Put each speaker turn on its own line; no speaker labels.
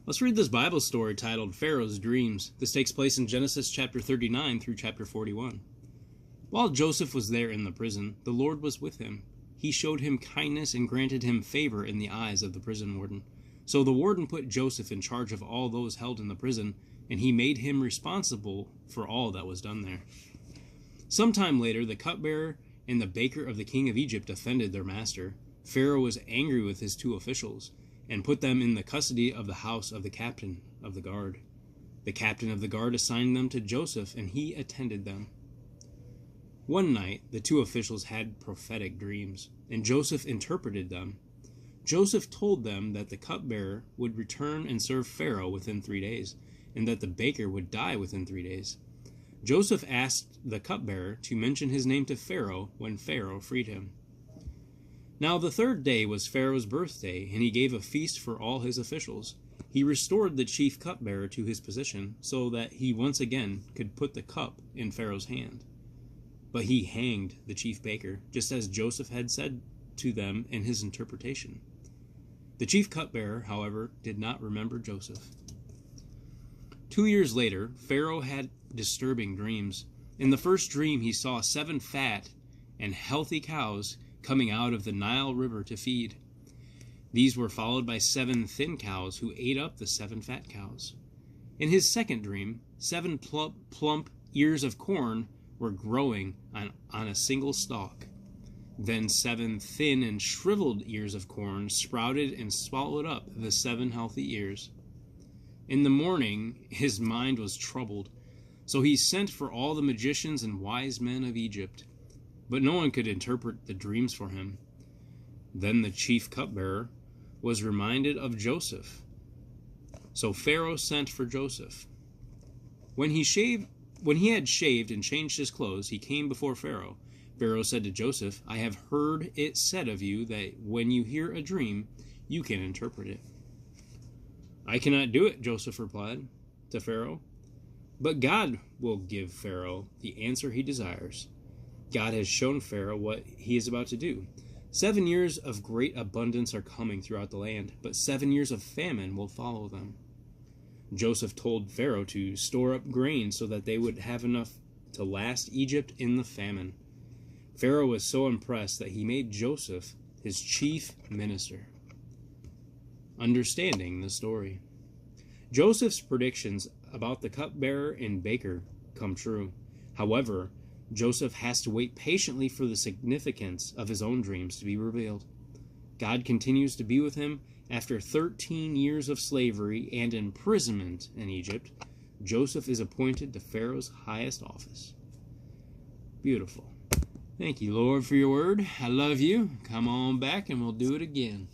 Let's read this Bible story titled Pharaoh's Dreams. This takes place in Genesis chapter 39 through chapter 41. While Joseph was there in the prison, the Lord was with him. He showed him kindness and granted him favor in the eyes of the prison warden. So the warden put Joseph in charge of all those held in the prison, and he made him responsible for all that was done there. Sometime later, the cupbearer and the baker of the king of Egypt offended their master. Pharaoh was angry with his two officials and put them in the custody of the house of the captain of the guard. The captain of the guard assigned them to Joseph, and he attended them. One night, the two officials had prophetic dreams, and Joseph interpreted them. Joseph told them that the cupbearer would return and serve Pharaoh within 3 days, and that the baker would die within 3 days. Joseph asked the cupbearer to mention his name to Pharaoh when Pharaoh freed him. Now the 3rd day was Pharaoh's birthday, and he gave a feast for all his officials. He restored the chief cupbearer to his position, so that he once again could put the cup in Pharaoh's hand. But he hanged the chief baker, just as Joseph had said to them in his interpretation. The chief cupbearer, however, did not remember Joseph. 2 years later, Pharaoh had disturbing dreams. In the first dream, he saw 7 fat and healthy cows coming out of the Nile River to feed. These were followed by 7 thin cows who ate up the 7 fat cows. In his second dream, 7 plump ears of corn were growing on a single stalk. Then 7 thin and shriveled ears of corn sprouted and swallowed up the 7 healthy ears. In the morning, his mind was troubled, so he sent for all the magicians and wise men of Egypt. But no one could interpret the dreams for him. Then the chief cupbearer was reminded of Joseph. So Pharaoh sent for Joseph. When he had shaved and changed his clothes, he came before Pharaoh. Pharaoh said to Joseph, "I have heard it said of you that when you hear a dream, you can interpret it." "I cannot do it," Joseph replied to Pharaoh. "But God will give Pharaoh the answer he desires. God has shown Pharaoh what he is about to do. 7 years of great abundance are coming throughout the land, but 7 years of famine will follow them." Joseph told Pharaoh to store up grain so that they would have enough to last Egypt in the famine. Pharaoh was so impressed that he made Joseph his chief minister. Understanding the story. Joseph's predictions about the cupbearer and baker come true. However, Joseph has to wait patiently for the significance of his own dreams to be revealed. God continues to be with him. After 13 years of slavery and imprisonment in Egypt, Joseph is appointed to Pharaoh's highest office. Beautiful. Thank you, Lord, for your word. I love you. Come on back and we'll do it again.